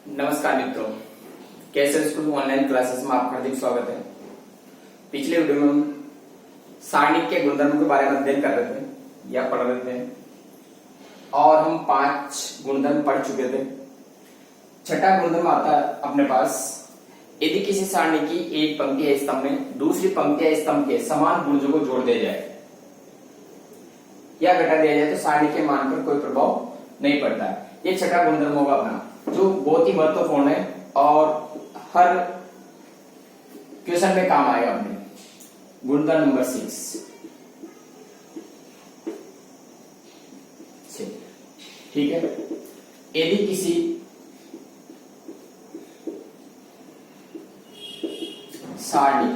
नमस्कार मित्रों, कैसे स्कूल ऑनलाइन क्लासेस में आपका हार्दिक स्वागत है। पिछले वीडियो में हम सारणिक के गुणधर्म के बारे में अध्ययन कर रहे थे या पढ़ रहे थे और हम 5 गुणधर्म पढ़ चुके थे। छठा गुणधर्म आता है अपने पास, यदि किसी सारणी की एक पंक्ति या स्तंभ में दूसरी पंक्ति या स्तंभ के समान गुणजों को जोड़ दिया जाए या घटा दिया जाए तो सारणी के मान पर कोई प्रभाव नहीं पड़ता है। ये छठा गुणधर्म होगा अपना, जो बहुत ही महत्वपूर्ण है और हर क्वेश्चन में काम आएगा अपने। गुणधर्म नंबर 6, ठीक है। यदि किसी सारणिक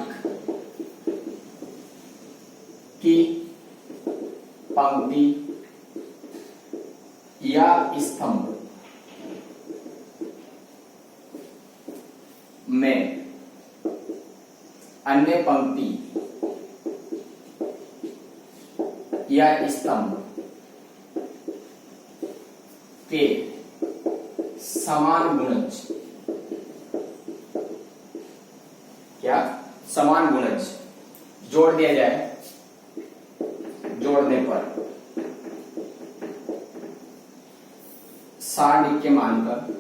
की पंक्ति या स्तंभ में अन्य पंक्ति या स्तंभ के समान गुणज, क्या समान गुणज जोड़ दिया जाए, जोड़ने पर सारणिक के मान पर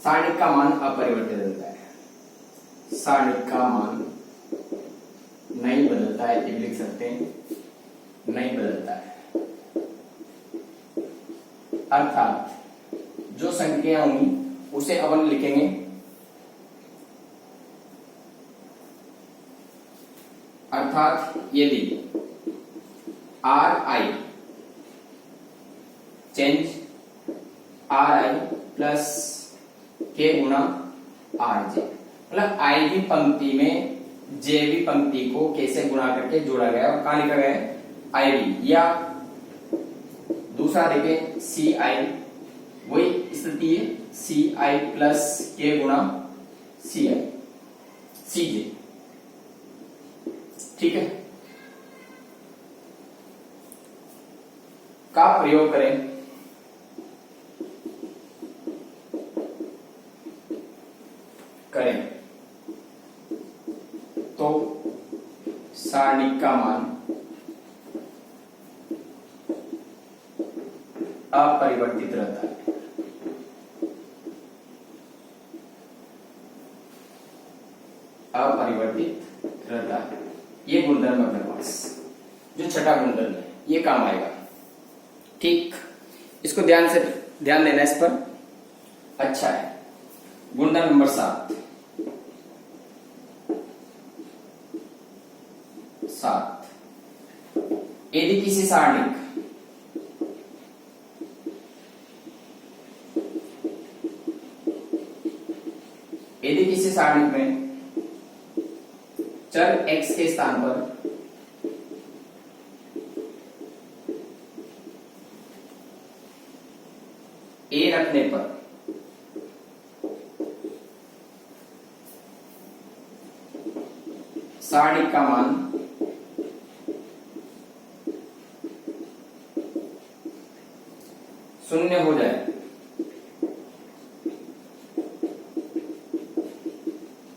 सारणिक का मान अपरिवर्तित रहता है। सारणिक का मान नहीं बदलता है, ये लिख सकते हैं, नहीं बदलता है। अर्थात जो संख्या होंगी उसे अपन लिखेंगे अर्थात यदि are I change are I plus के गुणा आर जे, मतलब आई भी पंक्ति में जे भी पंक्ति को कैसे गुणा करके जोड़ा गया और कहां लिखा गया है आई भी, या दूसरा देखें सी आई, वही स्थिति है सी आई प्लस के गुणा सी आई सी जे, ठीक है। का प्रयोग करें तो सारणिक का मान अपरिवर्तित रहता है। अपरिवर्तित रहता है, ये गुणधर्म अपने पास जो छठा गुणधर्म है ये काम आएगा, ठीक। इसको ध्यान देना इस पर, अच्छा है। गुणधर्म नंबर 7, यदि किसी सारणिक में चर x के स्थान पर a रखने पर सारणिक का मान शून्य हो जाए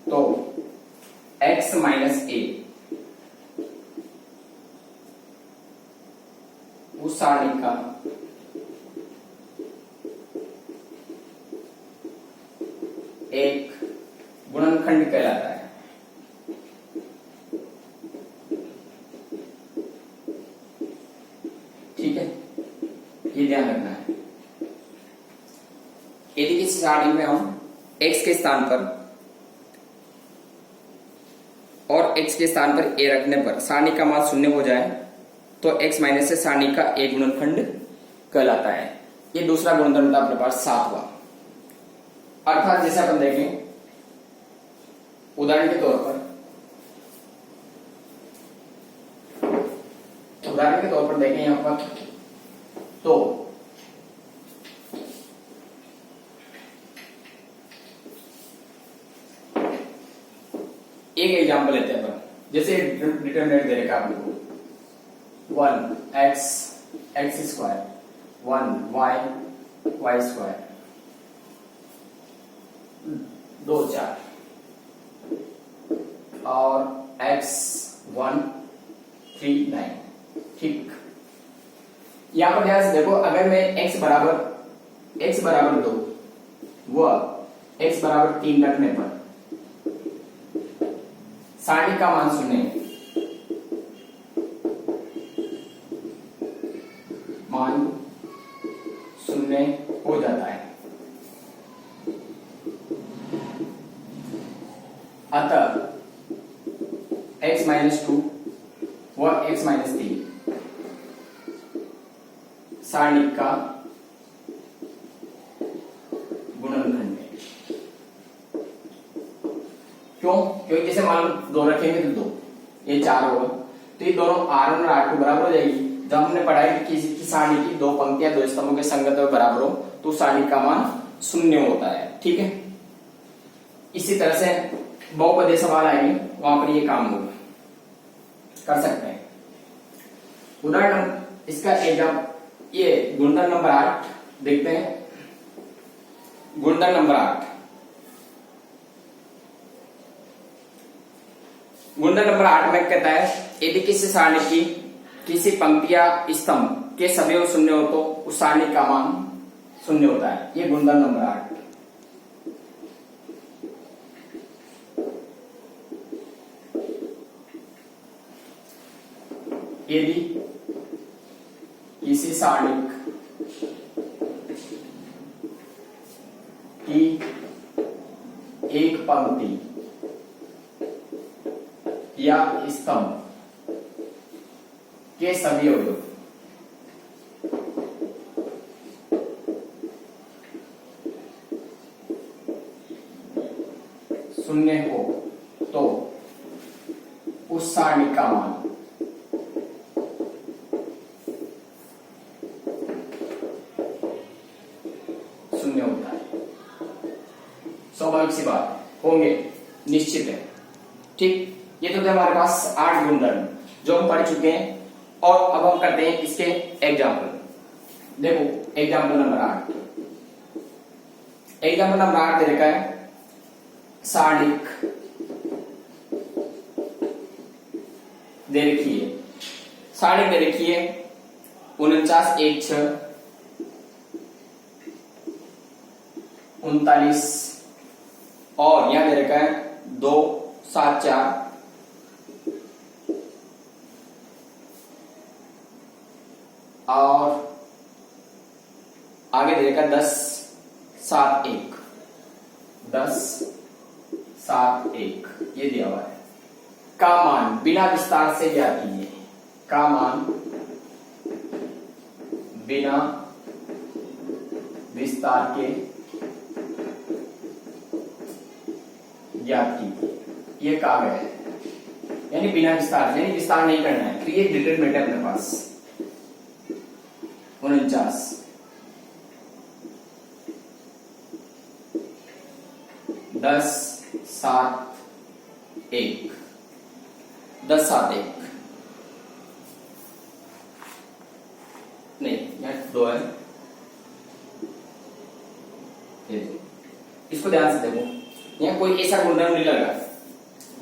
तो x माइनस ए उस सारणी का एक गुणनखंड कहलाता है, ठीक है। ये ध्यान रखना है। यदि किसी सारणी में हम x के स्थान पर और x के स्थान पर a रखने पर सारणी का मान शून्य हो जाए तो x माइनस से सारणी का एक गुणनखंड कहलाता है। ये दूसरा गुणधर्म था अपने पास 7वां। अर्थात जैसे अपन देखें उदाहरण के तौर पर देखें यहां पर तो एक एग्जांपल लेते हैं अपन, जैसे डिटरमिनेंट दे रखा आप लोगों को 1 X X square, 1 Y Y square, 2 4 और x 1 3 9। ठीक, यहां पर ध्यान से देखो, अगर मैं x बराबर 2 व x बराबर 3 रखने पर सारणी का मान 0 है, मान 0 हो जाता है। अतः x माइनस 2 व x माइनस 3 सारणी का गुणनखंड है। क्यों? क्योंकि जैसे मान लो 2 रखेंगे तो 2, ये 4 होगा, तो ये दोनों R1 और R2 बराबर हो जाएगी। जब हमने पढ़ा है कि किसी की सारणी की 2 पंक्तियां 2 स्तंभों के संगत और बराबर हो तो सारणी का मान 0 होता है। ठीक है, इसी तरह से बहुपदीय सवाल आएंगे, वहां पर ये काम होगा, कर सकते हैं। उदाहरण इसका एग्जाम, ये गुणनखंड नंबर 8 देखते हैं। गुणनखंड नंबर 8, गुणनखंड नंबर 8 में कहता है यदि किसी सारणी की किसी पंक्ति या स्तंभ के सभी 0 हो तो उस सारणी का मान 0 होता है। ये गुणनखंड नंबर 8। यदि किसी सारणी की एक पंक्ति या स्तंभ के सभी अवयव 0 हो तो उस सारणी का मान 0 होता है। स्वाभाविक सी बात, होंगे, निश्चित है। ठीक, ये तो थे हमारे पास 8 गुणनखंड जो हम पढ़ चुके हैं, और अब हम करते हैं इसके एग्जाम्पल। देखो एग्जाम्पल नंबर 8, एग्जाम्पल नंबर 8 दे रखा है सारणिक दे रखी है, सारणिक दे रखी है 49 1 6 39 और यहां दे रखा है 2 7 4 और आगे दे रखा 10 7 1 10 7 1 ये दिया हुआ है। का मान बिना विस्तार से ज्ञात कीजिए, का मान बिना विस्तार के ज्ञात कीजिए। ये कहा गया है, यानी बिना विस्तार, यानी विस्तार नहीं करना है, तो ये डिटरमिनेंट है अपने पास 49 10 7 1 10 7 1 नहीं, यहाँ 2 है, इसको ध्यान से देखो, यहाँ कोई ऐसा गुणनखंड नहीं लगा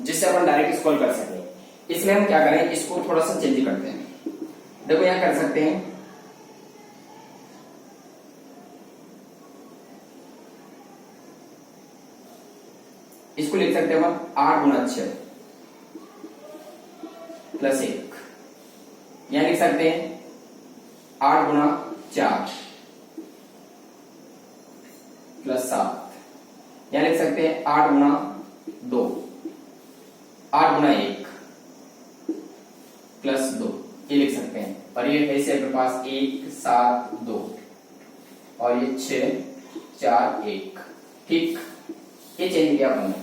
जिससे अपन डायरेक्ट इसको कर सके, इसलिए हम क्या करें, इसको थोड़ा सा चेंज करते हैं। देखो यहाँ कर सकते हैं इसको लिख सकते हैं हम 8 गुना 6 प्लस 1, यहां लिख सकते हैं 8 गुना 4 प्लस 7, यहां लिख सकते हैं 8 गुना 2 8 गुना 1 प्लस 2, ये लिख सकते हैं। और ये कैसे अपने पास 1 7 2 और ये 6 4 1। ठीक, ये चेंज किया अपन ने।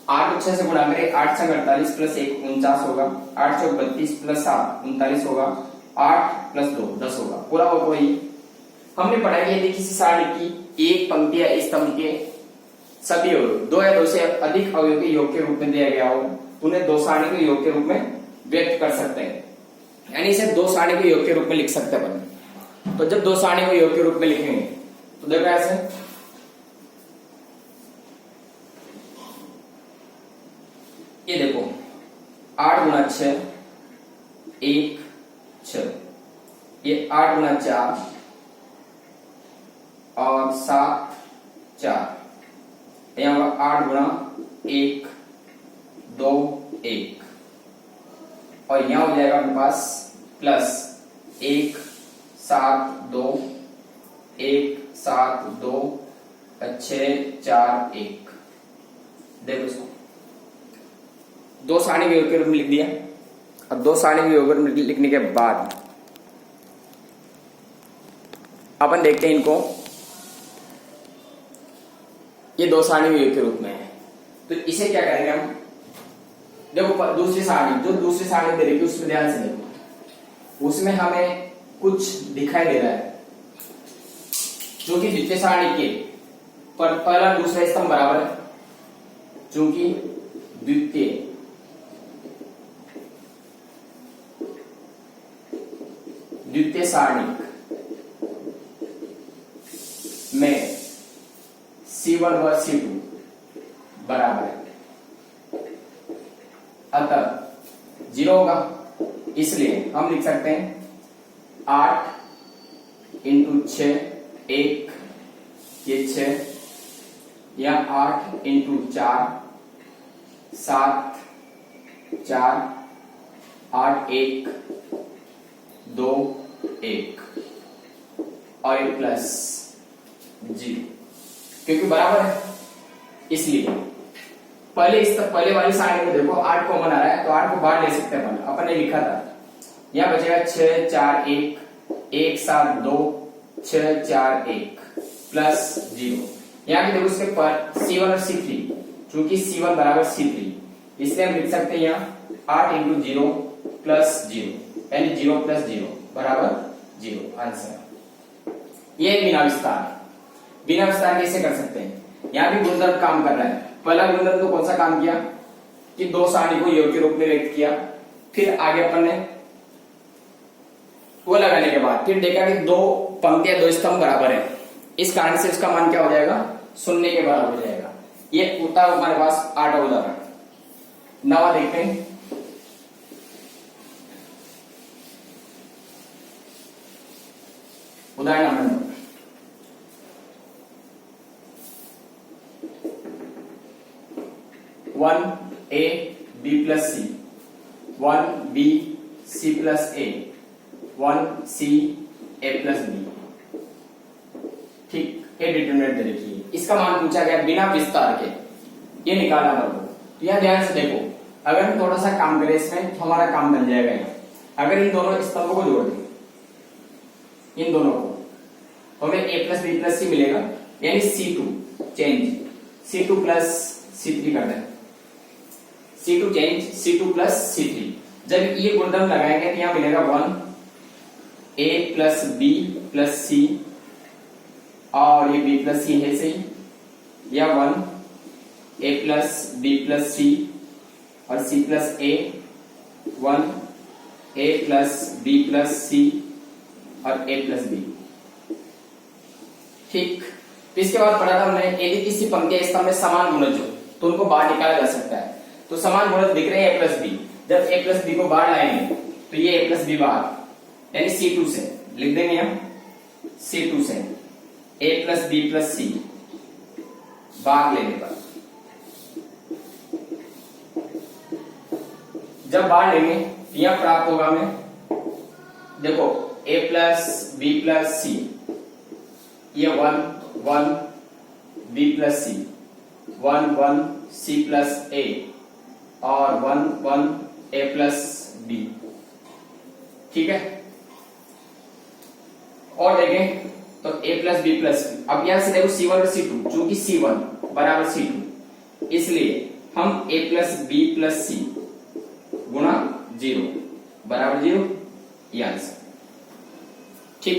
8 को 6 से गुणा करें, 8 6 48 प्लस 1 49 होगा, 8 चौक 32 प्लस 7 39 होगा, 8 प्लस 2 10 होगा, पूरा होगा। वही हमने पढ़ा कि यदि किसी सारणी की एक पंक्ति या स्तंभ के सभी अवयव 2 या 2 से अधिक अवयव के योग के रूप में दिया गया हो, उन्हें 2 सारणी के योग के रूप में व्यक्त कर सकते हैं। यानी इसे दो सारणी के योग के रूप में लिख सकते हैं अपन। तो जब दो सारणी को योग के रूप में लिखेंगे तो देखो ऐसे, ये देखो 8 गुना 6 1 6, ये 8 गुना 4 और 7 4, यहाँ 8 गुना 1 2 1, और यहां हो जाएगा अपने पास प्लस 1 7 2 1 7 2 6 4 1। देखो इसको दो सारणी के योग के रूप में लिख दिया। अब दो सारणी के योग के रूप में लिखने के बाद अपन देखते हैं इनको, ये दो सारणी के योग के रूप में है। तो इसे क्या करेंगे हम, देखो दूसरी सारणी, जो दूसरी सारणी दे रही है उसमें ध्यान से देखो, उसमें हमें कुछ दिखाई दे रहा है जो कि द्वितीय सारणी के पर पहला दूसरा स्तंभ बराबर है, जो कि द्वितीय सारणी में C1 व C2 बराबर है, अतः 0 होगा। इसलिए हम लिख सकते हैं 8 इंटू 6 1, ये 6, या 8 इंटू 4 7 4, 8 1 2 1, और ये प्लस 0, क्योंकि बराबर है इसलिए पहले वाली सारणी में देखो 8 कॉमन आ रहा है, तो 8 को बाहर ले सकते हैं अपन ने लिखा था। यहां बचेगा 6 4 1 1 7 2 6 4 1 प्लस 0। यहाँ पे देखो इसके पर C1 और C3, चूंकि C1 बराबर C3, इसलिए हम लिख सकते हैं यहाँ 8 इंटू 0 प्लस 0, यानी 0 प्लस 0 बराबर 0 आंसर। ये बिना विस्तार कैसे कर सकते हैं, यहाँ भी गुणधर्म काम कर रहा है। पहला गुणधर्म तो कौन सा काम किया कि दो सारणी को योग के रूप में व्यक्त किया, फिर आगे अपन ने वो लगाने के बाद फिर देखा कि दो पंक्तियां दो स्तंभ बराबर है, इस कारण से इसका मान क्या हो जाएगा, 0 के बराबर हो जाएगा। ये होता है हमारे पास 8वां उदाहरण। नवा देखते हैं, उदाहरण number 1A B plus C, 1B C plus A, 1C A plus B। ठीक, ये डिटरमिनेंट दे रखी है, इसका मान पूछा गया बिना विस्तार के, ये निकाला मेरे को। तो यहां ध्यान से देखो, अगर हम थोड़ा सा काम करें इसमें तो हमारा काम बन जाएगा। अगर इन दोनों स्तंभों को जोड़ दें, इन दोनों को, तो हमें A plus B plus C मिलेगा, यानी C2 change C2 plus C3 कर दें, C2 change C2 plus C3। जब ये गुणधर्म लगाएंगे तो यहां मिलेगा 1A plus B plus C, और ये B plus C है सही, या 1A plus B plus C और C plus A, 1A plus B plus C और A plus B। ठीक, तो इसके बाद पढ़ा था हमने, यदि किसी पंक्ति या स्तंभ में समान गुणज हो तो उनको बाहर निकाला जा सकता है। तो समान गुणज दिख रहे हैं A plus B, जब A plus B को बाहर लाएंगे तो ये A plus B बाहर, यानी C2 से लिख देंगे हम, C2 से A plus B plus C बाहर लेने पर, जब बाहर लेंगे तो यह प्राप्त होगा हमें, देखो A plus B plus C, ये 1 1 B plus C, 1 1 C plus A और 1 1 A plus B। ठीक है, और देखें तो A plus B plus C। अब यहां से देखो C1 और C2, चूंकि C1 बराबर C2, इसलिए हम A plus B plus C गुणा 0 बराबर 0, ये आंसर। ठीक,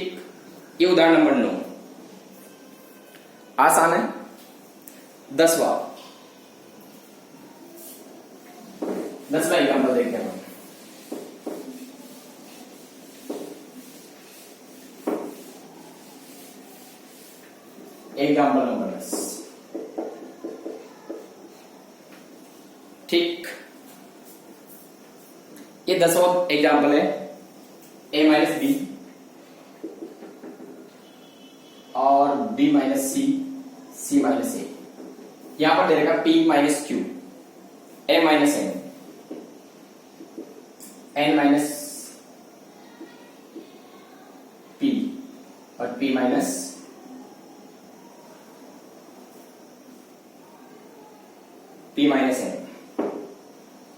ये उदाहरण नंबर 9 आसान है। 10वां एग्जाम्पल देखते हैं। Example number 10। ठीक, ये 10वां एग्जाम्पल है, a माइनस बी और b minus C, c minus A. यहां पर दे देगा p minus Q, a minus n, n minus p और p minus p minus n।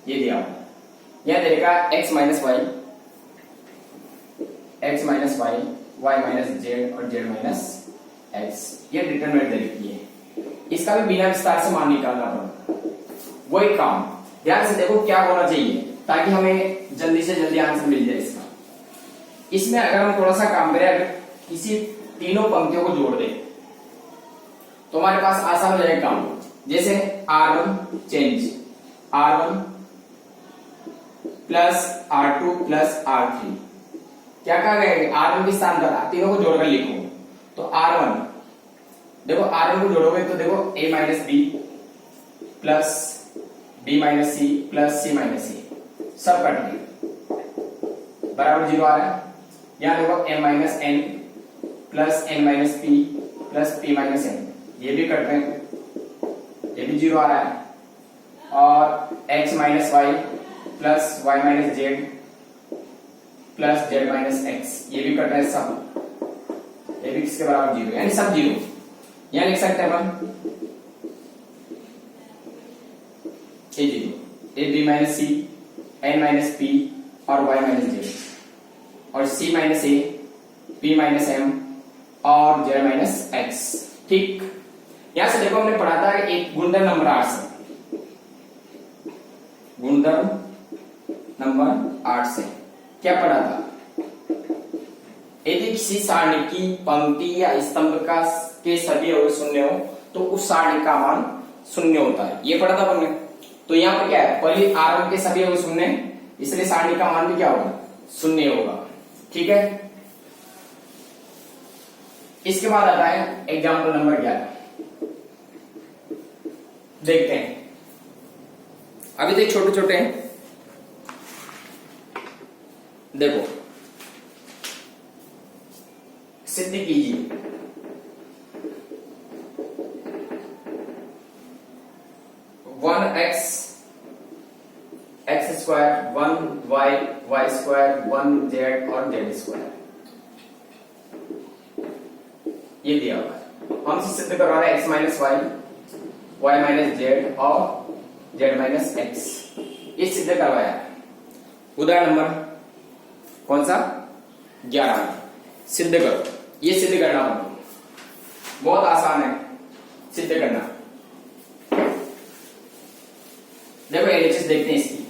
ये दिया हुआ, यहां दे देगा x minus Y, x minus Y, y minus Z और z माइनस x। ये डिटरमिनेंट दे रखी है, इसका भी बिना विस्तार से मान निकालना पड़ेगा। वही काम ध्यान से देखो क्या होना चाहिए ताकि हमें जल्दी से जल्दी आंसर मिल जाए इसका। इसमें अगर हम थोड़ा सा काम करें, अगर किसी तीनों पंक्तियों को जोड़ दें तो हमारे पास आसान हो जाएगा काम। जैसे R1 change R1 plus R2 plus R3, क्या कहा गया? R1 के स्थान पर तीनों को जोड़कर लिखो। तो R1 देखो, R1 को जोड़ोगे तो देखो a minus B plus b minus C plus c minus A, सब कट गए बराबर 0 आ रहा है। यहां देखो m minus n plus n minus p plus p minus n, ये भी कट रहे हैं, ये भी 0 आ रहा है। और x minus Y plus y minus Z plus z minus x, ये भी कट रहा है सब, ये भी किसके बराबर 0, यानी सब 0। यहां लिख सकते हैं अपन a 0, a b minus c, n minus p और y माइनस जेड, और c minus a, p minus m और z माइनस x। ठीक, यहां से देखो हमने पढ़ा था एक गुणधर्म नंबर 8 से, गुणधर्म नंबर 8 से क्या पढ़ा था? यदि किसी सारणी की पंक्ति या स्तंभ का के सभी अवयव शून्य हो तो उस सारणी का मान शून्य होता है, ये पढ़ा था हमने। तो यहाँ पर क्या है, पहले R1 के सभी अवयव शून्य, इसलिए सारणी का मान भी क्या होगा? शून्य होगा। ठीक है, इसके बाद आता है एग्जाम्पल नंबर 11। देखते हैं, अभी तक छोटे छोटे हैं। देखो, सिद्ध कीजिए 1x x square, 1y y square, 1z और z स्क्वायर, ये दिया हुआ है। हमसे सिद्ध करवा रहे हैं x minus Y, y minus Z और z माइनस एक्स, ये सिद्ध करवाया है। उदाहरण नंबर कौन सा? 11 सिद्ध करो। ये सिद्ध करना बहुत आसान है सिद्ध करना। देखो एलएचएस देखते हैं इसकी।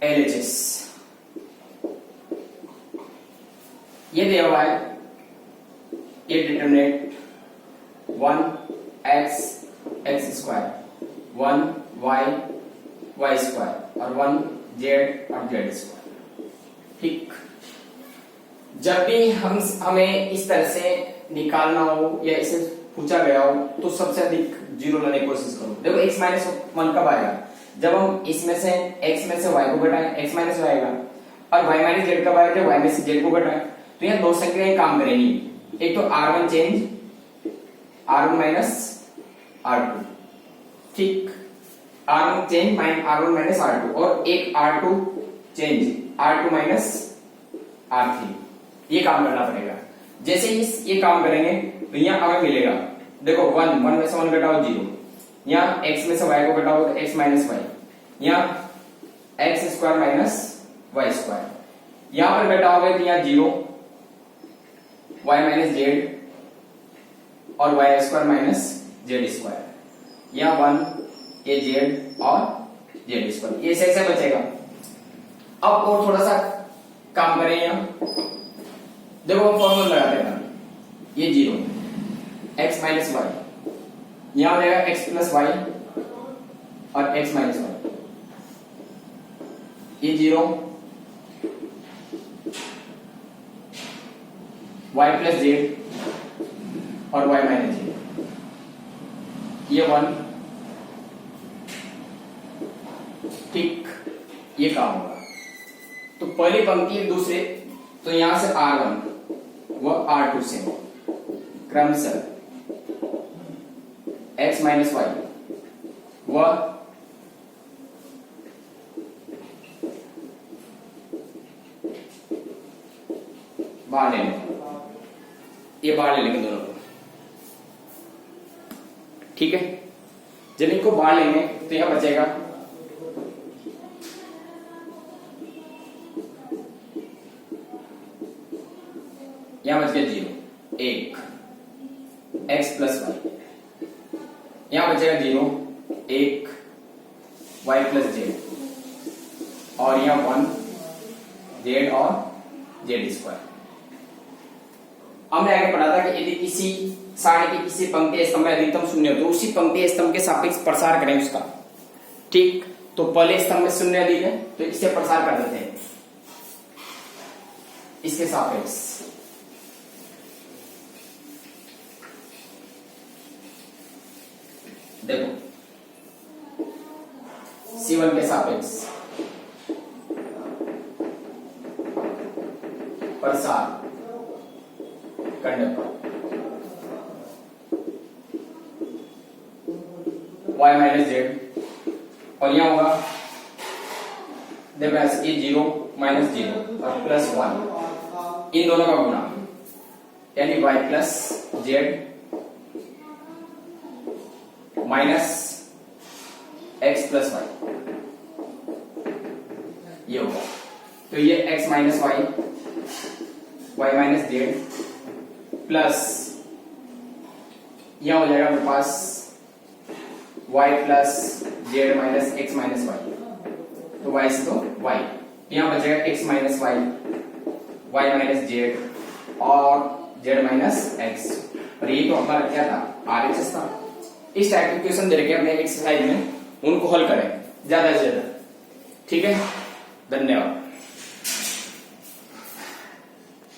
एलएचएस ये दिया हुआ है, ये determinant 1x x square, 1y y square और 1z और z स्क्वायर। ठीक, जब भी हमें इस तरह से निकालना हो या इसे पूछा गया हो तो सबसे अधिक 0 लाने की कोशिश करो। देखो x माइनस 1 कब आएगा? जब हम इसमें से x में से y को घटाएं, x माइनस y आएगा। और y माइनस जेड कब आएगा? जब y में से z को घटाएं। तो यहाँ दो संख्याएं काम करेंगी, एक तो R1 change, R1 minus R2। ठीक, R1 change R1 minus R2, और एक R2 change R2 minus R3, ये काम करना पड़ेगा। जैसे ये काम करेंगे तो यहाँ हमें मिलेगा, देखो 1 में से 1 घटाओ 0, यहाँ x में से y को घटाओ तो x माइनस y, यहाँ x square minus y square, यहाँ पर घटाओगे तो यहाँ 0, y माइनस जेड और y square minus Z square, यहाँ 1 ये जेड और जेड स्क्वायर, ये ऐसे बचेगा। अब और थोड़ा सा काम करें, यहाँ देखो हम फॉर्मूला लगाते हैं, ये 0 x माइनस वाई, यहां हो जाएगा x प्लस वाई और x माइनस वाई, ये 0 वाई प्लस जेड और वाई माइनस जेड, ये 1, ठीक, ये काम होगा। तो पहली पंक्ति एक दूसरे, तो यहां से R1 व R2 से क्रमशः x माइनस वाई व बाहर ले लेंगे, ये बाहर ले लेंगे दोनों को, ठीक है। जब इनको बाहर लेंगे तो यहां बचेगा यहां बच गया 0, 1 x प्लस वाई, यहां बचेगा 0, 1 y प्लस जेड, और यहां 1 जेड और जेड स्क्वायर। हमने आगे पढ़ा था कि यदि किसी सारणी की किसी पंक्ति स्तंभ में अधिकतम शून्य हो तो उसी पंक्ति स्तंभ के सापेक्ष प्रसार करें उसका, ठीक। तो पहले स्तंभ में शून्य अधिक है तो इससे प्रसार कर देते हैं, इसके सापेक्ष, देखो C1 के सापेक्ष प्रसार करने पर y माइनस जेड, और यहां होगा देखो ये 0 माइनस 0 और प्लस 1, इन दोनों का गुणा, यानी y plus Z minus x plus Y, ये होगा। तो ये x minus Y, y minus Z plus यहां हो जाएगा मेरे पास y plus Z minus x minus Y, तो y से तो y, यहां बचेगा x minus Y, y minus Z और z माइनस x, और ये तो हमारा क्या था, RHS था। इस टाइप के क्वेश्चन दे रखे अपने एक्सरसाइज में, उनको हल करें ज्यादा से ज्यादा, ठीक है। धन्यवाद।